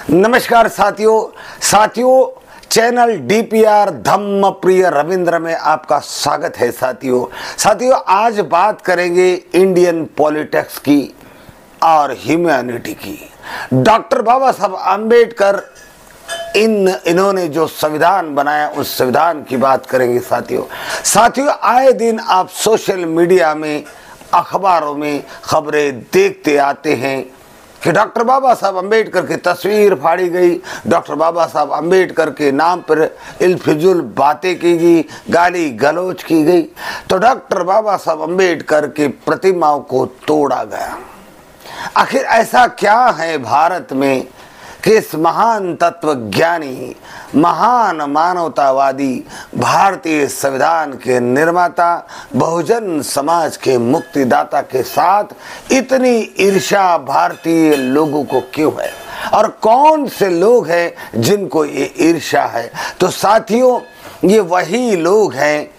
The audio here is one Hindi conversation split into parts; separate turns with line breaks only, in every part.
नमस्कार साथियों चैनल डीपीआर धम्म प्रिय रविंद्र में आपका स्वागत है। साथियों आज बात करेंगे इंडियन पॉलिटिक्स की और ह्यूमैनिटी की। डॉक्टर बाबा साहब आम्बेडकर इन्होंने जो संविधान बनाया उस संविधान की बात करेंगे। साथियों आए दिन आप सोशल मीडिया में अखबारों में खबरें देखते आते हैं कि डॉक्टर बाबा साहब अम्बेडकर की तस्वीर फाड़ी गई, डॉक्टर बाबा साहब अम्बेडकर के नाम पर इल्फिजुल बातें की गई, गाली गलौज की गई, तो डॉक्टर बाबा साहब अम्बेडकर की प्रतिमाओं को तोड़ा गया। आखिर ऐसा क्या है भारत में कि इस महान तत्वज्ञानी, महान मानवतावादी, भारतीय संविधान के निर्माता, बहुजन समाज के मुक्तिदाता के साथ इतनी ईर्ष्या भारतीय लोगों को क्यों है, और कौन से लोग हैं जिनको ये ईर्ष्या है? तो साथियों ये वही लोग हैं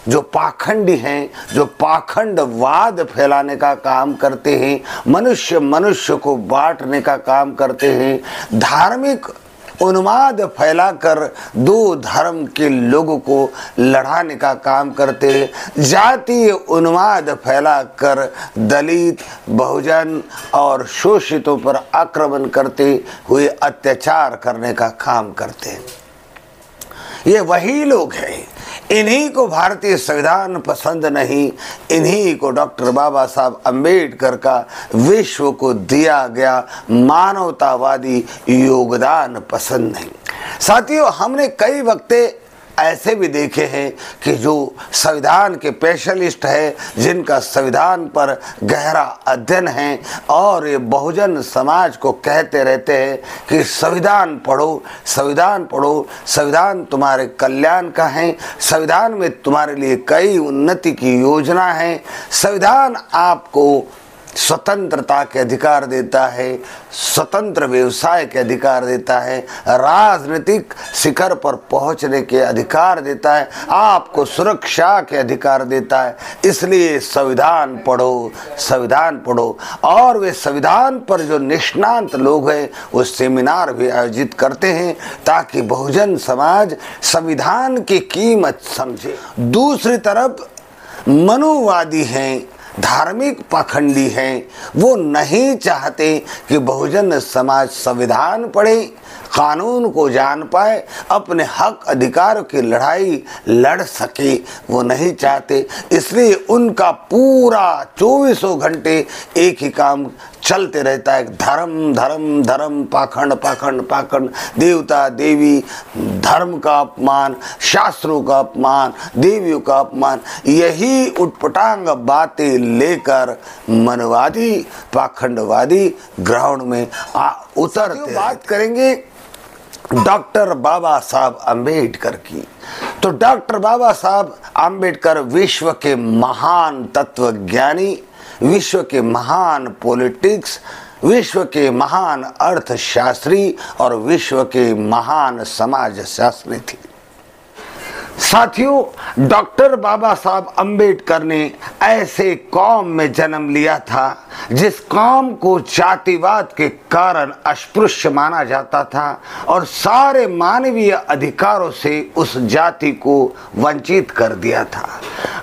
जो पाखंडी हैं, जो पाखंडवाद फैलाने का काम करते हैं, मनुष्य को बांटने का काम करते हैं, धार्मिक उन्माद फैलाकर दो धर्म के लोगों को लड़ाने का काम करते हैं, जातीय उन्माद फैलाकर दलित, बहुजन और शोषितों पर आक्रमण करते हुए अत्याचार करने का काम करते हैं। ये वही लोग हैं। इन्हीं को भारतीय संविधान पसंद नहीं, इन्हीं को डॉक्टर बाबा साहब अम्बेडकर का विश्व को दिया गया मानवतावादी योगदान पसंद नहीं। साथियों हमने कई वक्ते ऐसे भी देखे हैं कि जो संविधान के स्पेशलिस्ट है, जिनका संविधान पर गहरा अध्ययन है, और ये बहुजन समाज को कहते रहते हैं कि संविधान पढ़ो, संविधान पढ़ो, संविधान तुम्हारे कल्याण का है, संविधान में तुम्हारे लिए कई उन्नति की योजना है, संविधान आपको स्वतंत्रता के अधिकार देता है, स्वतंत्र व्यवसाय के अधिकार देता है, राजनीतिक शिखर पर पहुंचने के अधिकार देता है, आपको सुरक्षा के अधिकार देता है। इसलिए संविधान पढ़ो, संविधान पढ़ो। और वे संविधान पर जो निष्णात लोग हैं वो सेमिनार भी आयोजित करते हैं ताकि बहुजन समाज संविधान की कीमत समझे। दूसरी तरफ मनुवादी हैं, धार्मिक पाखंडी हैं, वो नहीं चाहते कि बहुजन समाज संविधान पढ़े, कानून को जान पाए, अपने हक अधिकार की लड़ाई लड़ सके, वो नहीं चाहते। इसलिए उनका पूरा 24 घंटे एक ही काम चलते रहता है, धर्म धर्म धर्म, पाखंड पाखंड पाखंड, देवता देवी, धर्म का अपमान, शास्त्रों का अपमान, देवियों का अपमान, यही उटपटांग बातें लेकर मनवादी पाखंडवादी ग्राउंड में उतरते। बात करेंगे डॉक्टर बाबा साहब अम्बेडकर की। तो डॉक्टर बाबा साहब अम्बेडकर विश्व के महान तत्वज्ञानी, विश्व के महान पॉलिटिक्स, विश्व के महान अर्थशास्त्री और विश्व के महान समाज शास्त्री थे। साथियों डॉक्टर बाबा साहब अम्बेडकर ने ऐसे कौम में जन्म लिया था जिस कौम को जातिवाद के कारण अस्पृश्य माना जाता था और सारे मानवीय अधिकारों से उस जाति को वंचित कर दिया था।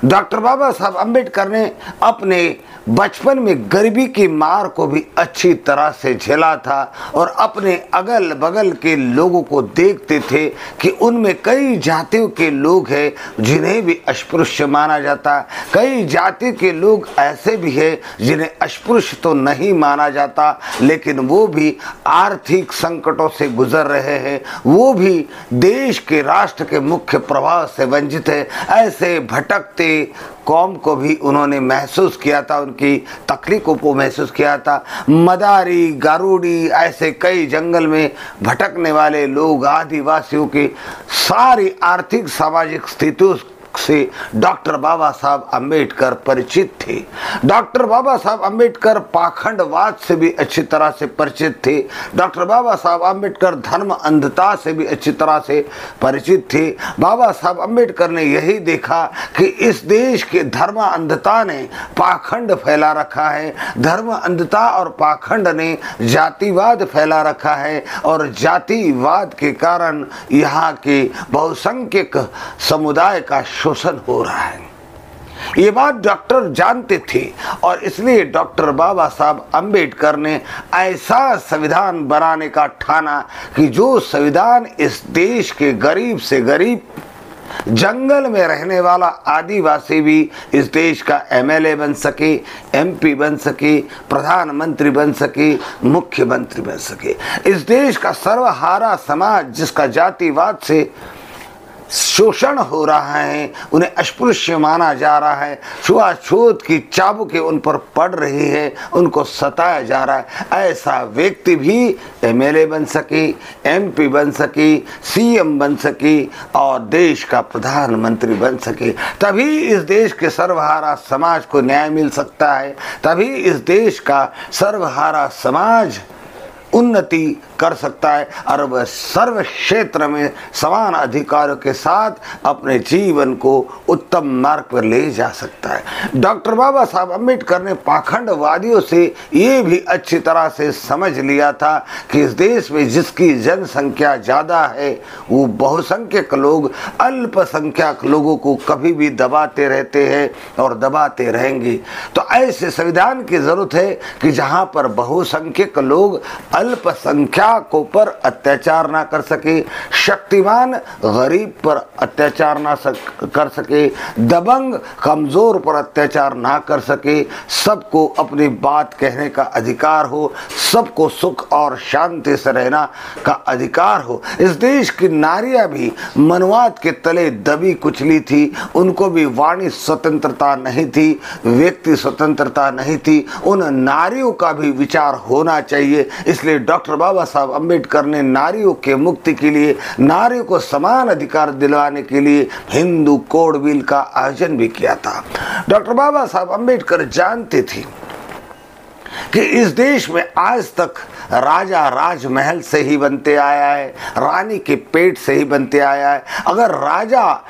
डॉक्टर बाबा साहब अम्बेडकर ने अपने बचपन में गरीबी की मार को भी अच्छी तरह से झेला था और अपने अगल बगल के लोगों को देखते थे कि उनमें कई जातियों के लोग हैं जिन्हें भी अस्पृश्य माना जाता, कई जाति के लोग ऐसे भी हैं जिन्हें अस्पृश्य तो नहीं माना जाता लेकिन वो भी आर्थिक संकटों से गुजर रहे हैं, वो भी देश के राष्ट्र के मुख्य प्रभाव से वंचित है। ऐसे भटकते कौम को भी उन्होंने महसूस किया था, उनकी तकलीफों को महसूस किया था। मदारी, गारूडी ऐसे कई जंगल में भटकने वाले लोग, आदिवासियों की सारी आर्थिक सामाजिक स्थितियों से डॉक्टर बाबा साहब अम्बेडकर परिचित थे। डॉक्टर बाबा साहब अम्बेडकर पाखंडवाद से भी अच्छी तरह से परिचित थे। डॉक्टर बाबा साहब अम्बेडकर धर्म अंधता से भी अच्छी तरह से परिचित थे। बाबा साहब अम्बेडकर ने यही देखा कि इस देश के धर्म अंधता ने पाखंड फैला रखा है, धर्म अंधता और पाखंड ने जातिवाद फैला रखा है और जातिवाद के कारण यहाँ के बहुसंख्यक समुदाय का शोषण हो रहा है। ये बात डॉक्टर जानते थे और इसलिए डॉक्टर बाबा साहब अम्बेडकर ने ऐसा संविधान बनाने का ठाना कि जो संविधान इस देश के गरीब से गरीब जंगल में रहने वाला आदिवासी भी इस देश का एमएलए बन सके, एमपी बन सके, प्रधानमंत्री बन सके, मुख्यमंत्री बन सके। इस देश का सर्वहारा समाज जिसका जातिवाद से शोषण हो रहा है, उन्हें अस्पृश्य माना जा रहा है, छुआछूत की चाबुकें उन पर पड़ रही है, उनको सताया जा रहा है, ऐसा व्यक्ति भी एमएलए बन सके, एमपी बन सके, सीएम बन सके और देश का प्रधानमंत्री बन सके। तभी इस देश के सर्वहारा समाज को न्याय मिल सकता है, तभी इस देश का सर्वहारा समाज उन्नति कर सकता है और वह सर्व क्षेत्र में समान अधिकारों के साथ अपने जीवन को उत्तम मार्ग पर ले जा सकता है। डॉक्टर बाबा साहब अम्बेडकर ने पाखंडवादियों से ये भी अच्छी तरह से समझ लिया था कि इस देश में जिसकी जनसंख्या ज़्यादा है वो बहुसंख्यक लोग अल्पसंख्यक लोगों को कभी भी दबाते रहते हैं और दबाते रहेंगे। तो ऐसे संविधान की ज़रूरत है कि जहाँ पर बहुसंख्यक लोग अल्पसंख्यकों पर अत्याचार ना कर सके, शक्तिमान गरीब पर अत्याचार ना कर सके, दबंग कमजोर पर अत्याचार ना कर सके, सबको अपनी बात कहने का अधिकार हो, सबको सुख और शांति से रहना का अधिकार हो। इस देश की नारियां भी मनुवाद के तले दबी कुचली थी, उनको भी वाणी स्वतंत्रता नहीं थी, व्यक्ति स्वतंत्रता नहीं थी, उन नारियों का भी विचार होना चाहिए। इसलिए डॉक्टर बाबा साहब अम्बेडकर ने नारियों के मुक्ति के लिए, नारियों को समान अधिकार दिलवाने के लिए हिंदू कोड बिल का आयोजन भी किया था। डॉक्टर बाबा साहब अम्बेडकर जानते थे कि इस देश में आज तक राजा राजमहल से ही बनते आया है, रानी के पेट से ही बनते आया है। अगर राजा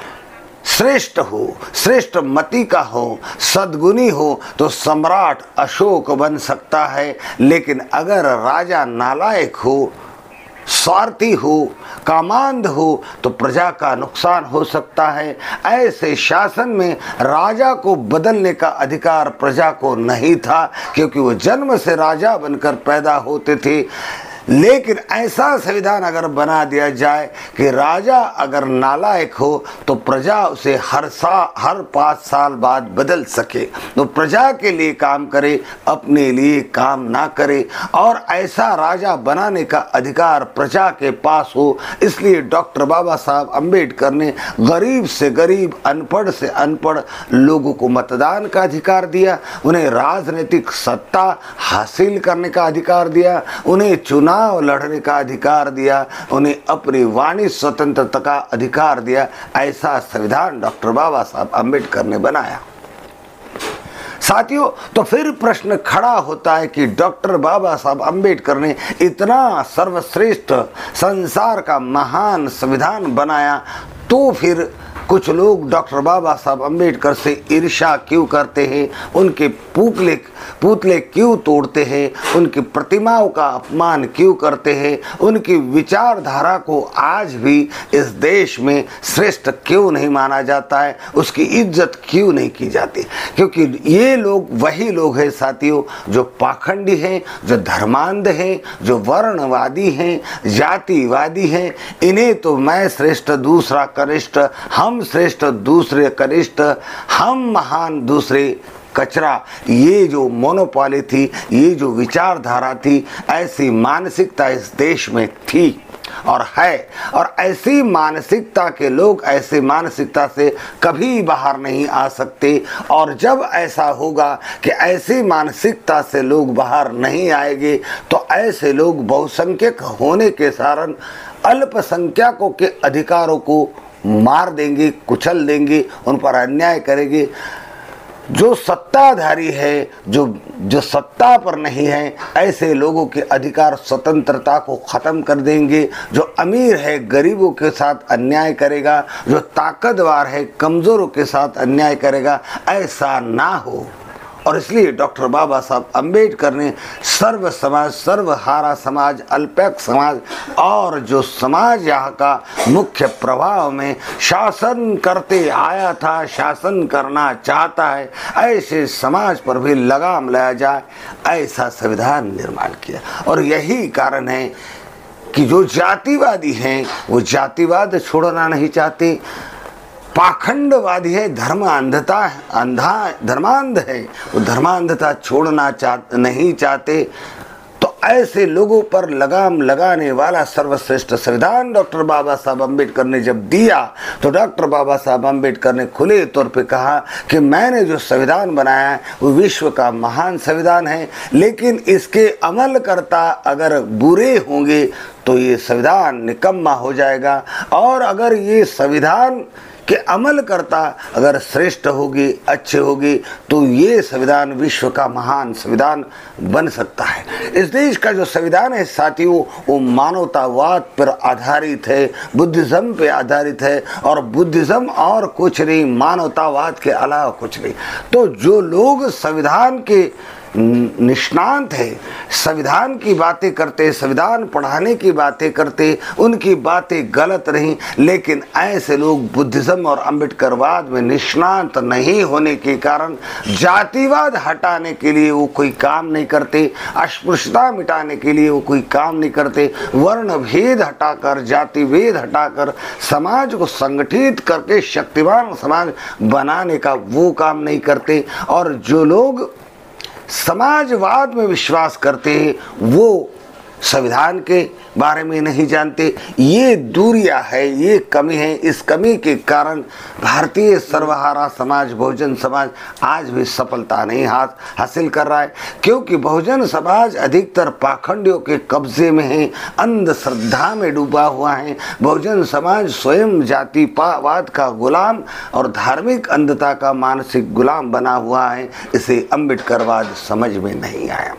श्रेष्ठ हो, श्रेष्ठ मति का हो, सद्गुणी हो तो सम्राट अशोक बन सकता है, लेकिन अगर राजा नालायक हो, स्वार्थी हो, कामांध हो तो प्रजा का नुकसान हो सकता है। ऐसे शासन में राजा को बदलने का अधिकार प्रजा को नहीं था, क्योंकि वो जन्म से राजा बनकर पैदा होते थे। लेकिन ऐसा संविधान अगर बना दिया जाए कि राजा अगर नालायक हो तो प्रजा उसे हर 5 साल बाद बदल सके, तो प्रजा के लिए काम करे, अपने लिए काम ना करे, और ऐसा राजा बनाने का अधिकार प्रजा के पास हो। इसलिए डॉक्टर बाबा साहब अम्बेडकर ने गरीब से गरीब, अनपढ़ से अनपढ़ लोगों को मतदान का अधिकार दिया, उन्हें राजनीतिक सत्ता हासिल करने का अधिकार दिया, उन्हें चुनाव लड़ने का अधिकार दिया, उन्हें अपनी वाणी स्वतंत्रता का अधिकार दिया। ऐसा संविधान डॉक्टर बाबा साहब अम्बेडकर ने बनाया। साथियों, तो फिर प्रश्न खड़ा होता है कि डॉक्टर बाबा साहब अम्बेडकर ने इतना सर्वश्रेष्ठ संसार का महान संविधान बनाया, तो फिर कुछ लोग डॉक्टर बाबा साहब अम्बेडकर से ईर्ष्या क्यों करते हैं, उनके पुतले क्यों तोड़ते हैं, उनकी प्रतिमाओं का अपमान क्यों करते हैं, उनकी विचारधारा को आज भी इस देश में श्रेष्ठ क्यों नहीं माना जाता है, उसकी इज्जत क्यों नहीं की जाती? क्योंकि ये लोग वही लोग हैं साथियों जो पाखंडी हैं, जो धर्मांध हैं, जो वर्णवादी हैं, जातिवादी हैं। इन्हें तो मैं श्रेष्ठ दूसरा कनिष्ठ, हम श्रेष्ठ दूसरे कनिष्ठ, हम महान दूसरे कचरा, ये जो मोनोपॉली थी, ये जो विचारधारा थी, ऐसी मानसिकता इस देश में थी और है। और ऐसी मानसिकता के लोग ऐसी मानसिकता से कभी बाहर नहीं आ सकते। और जब ऐसा होगा कि ऐसी मानसिकता से लोग बाहर नहीं आएंगे तो ऐसे लोग बहुसंख्यक होने के कारण अल्पसंख्यकों के अधिकारों को मार देंगे, कुचल देंगे, उन पर अन्याय करेंगे। जो सत्ताधारी है, जो सत्ता पर नहीं है, ऐसे लोगों के अधिकार स्वतंत्रता को ख़त्म कर देंगे। जो अमीर है गरीबों के साथ अन्याय करेगा, जो ताकतवर है कमज़ोरों के साथ अन्याय करेगा, ऐसा ना हो। और इसलिए डॉक्टर बाबा साहब अम्बेडकर ने सर्व समाज, सर्वहारा समाज, अल्पसंख्यक समाज और जो समाज यहाँ का मुख्य प्रभाव में शासन करते आया था, शासन करना चाहता है, ऐसे समाज पर भी लगाम लाया जाए, ऐसा संविधान निर्माण किया। और यही कारण है कि जो जातिवादी हैं वो जातिवाद छोड़ना नहीं चाहते, पाखंडवादी है, धर्मांध है, वो धर्मांधता छोड़ना नहीं चाहते। तो ऐसे लोगों पर लगाम लगाने वाला सर्वश्रेष्ठ संविधान डॉक्टर बाबा साहब अम्बेडकर ने जब दिया, तो डॉक्टर बाबा साहब अम्बेडकर ने खुले तौर पे कहा कि मैंने जो संविधान बनाया है वो विश्व का महान संविधान है, लेकिन इसके अमलकर्ता अगर बुरे होंगे तो ये संविधान निकम्मा हो जाएगा, और अगर ये संविधान कि अमलकर्ता अगर श्रेष्ठ होगी, अच्छे होगी, तो ये संविधान विश्व का महान संविधान बन सकता है। इस देश का जो संविधान है साथियों, वो मानवतावाद पर आधारित है, बुद्धिज्म पे आधारित है, और बुद्धिज्म और कुछ नहीं, मानवतावाद के अलावा कुछ नहीं। तो जो लोग संविधान के निष्णात है, संविधान की बातें करते, संविधान पढ़ाने की बातें करते, उनकी बातें गलत नहीं, लेकिन ऐसे लोग बुद्धिज्म और अम्बेडकरवाद में निष्णात नहीं होने के कारण जातिवाद हटाने के लिए वो कोई काम नहीं करते, अस्पृश्यता मिटाने के लिए वो कोई काम नहीं करते, वर्ण भेद हटाकर, जाति भेद हटाकर समाज को संगठित करके शक्तिमान समाज बनाने का वो काम नहीं करते। और जो लोग समाजवाद में विश्वास करते हैं वो संविधान के बारे में नहीं जानते। ये दूरियां है, ये कमी है। इस कमी के कारण भारतीय सर्वहारा समाज, बहुजन समाज आज भी सफलता नहीं हासिल कर रहा है, क्योंकि बहुजन समाज अधिकतर पाखंडियों के कब्जे में है, अंधश्रद्धा में डूबा हुआ है। बहुजन समाज स्वयं जातिवाद का गुलाम और धार्मिक अंधता का मानसिक गुलाम बना हुआ है। इसे अम्बेडकरवाद समझ में नहीं आया।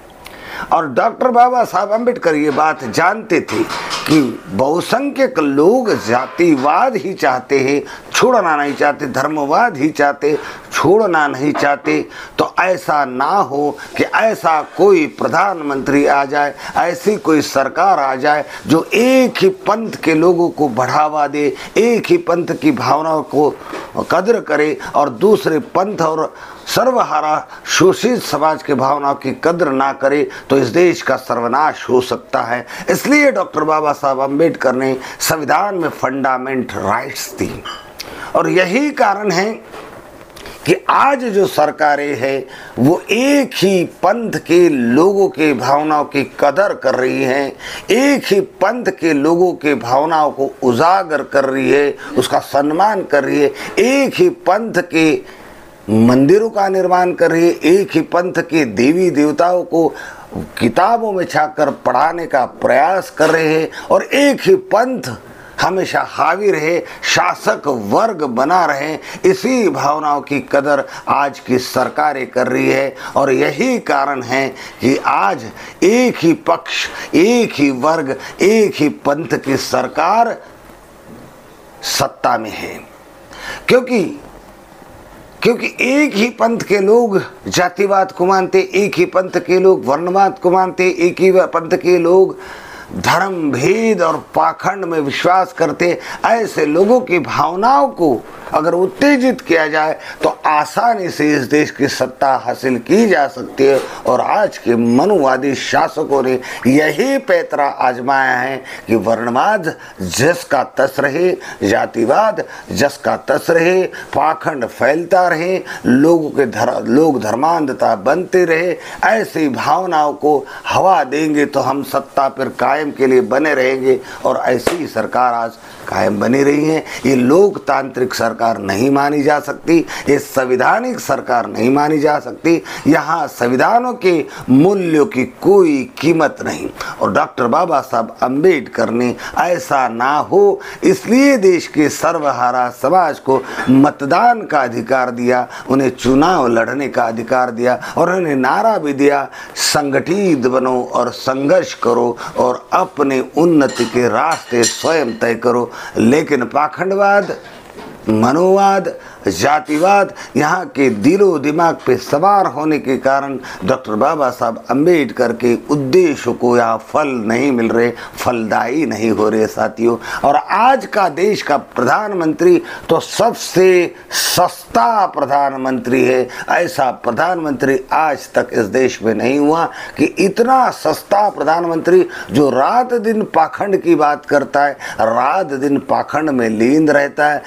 और डॉक्टर बाबा साहब अम्बेडकर ये बात जानते थे कि बहुसंख्यक लोग जातिवाद ही चाहते हैं, छोड़ना नहीं चाहते, धर्मवाद ही चाहते, छोड़ना नहीं चाहते। तो ऐसा ना हो कि ऐसा कोई प्रधानमंत्री आ जाए, ऐसी कोई सरकार आ जाए जो एक ही पंथ के लोगों को बढ़ावा दे, एक ही पंथ की भावनाओं को कदर करे, और दूसरे पंथ और सर्वहारा शोषित समाज के भावनाओं की कदर ना करे, तो इस देश का सर्वनाश हो सकता है। इसलिए डॉक्टर बाबा साहब अम्बेडकर ने संविधान में फंडामेंट राइट्स दी। और यही कारण है कि आज जो सरकारें हैं वो एक ही पंथ के लोगों के भावनाओं की कदर कर रही हैं, एक ही पंथ के लोगों के भावनाओं को उजागर कर रही है, उसका सम्मान कर रही है, एक ही पंथ के मंदिरों का निर्माण कर रही है, एक ही पंथ के देवी देवताओं को किताबों में छापकर पढ़ाने का प्रयास कर रहे हैं, और एक ही पंथ हमेशा हावी रहे, शासक वर्ग बना रहे, इसी भावनाओं की कदर आज की सरकारें कर रही है। और यही कारण है कि आज एक ही पक्ष, एक ही वर्ग, एक ही पंथ की सरकार सत्ता में है, क्योंकि एक ही पंथ के लोग जातिवाद को मानते, एक ही पंथ के लोग वर्णवाद को मानते, एक ही पंथ के लोग धर्म भेद और पाखंड में विश्वास करते। ऐसे लोगों की भावनाओं को अगर उत्तेजित किया जाए तो आसानी से इस देश की सत्ता हासिल की जा सकती है। और आज के मनुवादी शासकों ने यही पैतरा आजमाया है कि वर्णवाद जस का तस रहे, जातिवाद जस का तस रहे, पाखंड फैलता रहे, लोग धर्मांधता बनते रहे। ऐसी भावनाओं को हवा देंगे तो हम सत्ता पर कायम के लिए बने रहेंगे और ऐसी ही सरकार आज कायम बनी रही है। ये लोकतांत्रिक सरकार नहीं मानी जा सकती, ये संविधानिक सरकार नहीं मानी जा सकती। यहाँ संविधानों के मूल्यों की कोई कीमत नहीं। और डॉक्टर बाबा साहब अम्बेडकर ने ऐसा ना हो इसलिए देश के सर्वहारा समाज को मतदान का अधिकार दिया, उन्हें चुनाव लड़ने का अधिकार दिया और उन्हें नारा भी दिया, संगठित बनो और संघर्ष करो और अपने उन्नति के रास्ते स्वयं तय करो। लेकिन पाखंडवाद, मनोवाद, जातिवाद यहाँ के दिलो दिमाग पे सवार होने के कारण डॉक्टर बाबा साहब अम्बेडकर के उद्देश्यों को यहाँ फल नहीं मिल रहे, फलदायी नहीं हो रहे साथियों। और आज का देश का प्रधानमंत्री तो सबसे सस्ता प्रधानमंत्री है। ऐसा प्रधानमंत्री आज तक इस देश में नहीं हुआ कि इतना सस्ता प्रधानमंत्री जो रात दिन पाखंड की बात करता है, रात दिन पाखंड में लीन रहता है,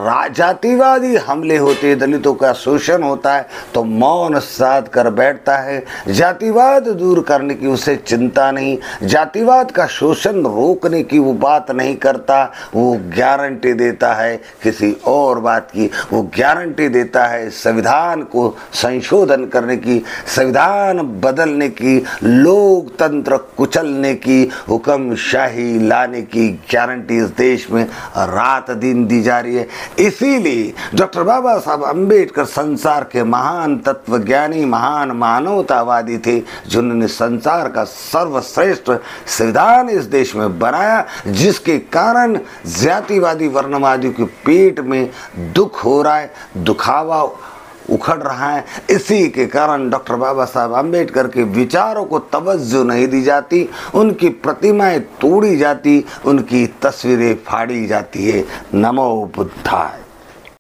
जातिवादी हमले होते हैं, दलितों का शोषण होता है तो मौन साध कर बैठता है। जातिवाद दूर करने की उसे चिंता नहीं, जातिवाद का शोषण रोकने की वो बात नहीं करता। वो गारंटी देता है किसी और बात की, वो गारंटी देता है संविधान को संशोधन करने की, संविधान बदलने की, लोकतंत्र कुचलने की, हुक्मशाही लाने की गारंटी इस देश में रात दिन दी जा रही है। इसीलिए डॉक्टर बाबा साहब अम्बेडकर संसार के महान तत्वज्ञानी, महान मानवतावादी थे, जिन्होंने संसार का सर्वश्रेष्ठ संविधान इस देश में बनाया, जिसके कारण जातिवादी वर्णवादियों के पेट में दुख हो रहा है, दुखावा उखड़ रहा है। इसी के कारण डॉक्टर बाबा साहब अम्बेडकर के विचारों को तवज्जो नहीं दी जाती, उनकी प्रतिमाएं तोड़ी जाती, उनकी तस्वीरें फाड़ी जाती है। नमो बुद्धाय।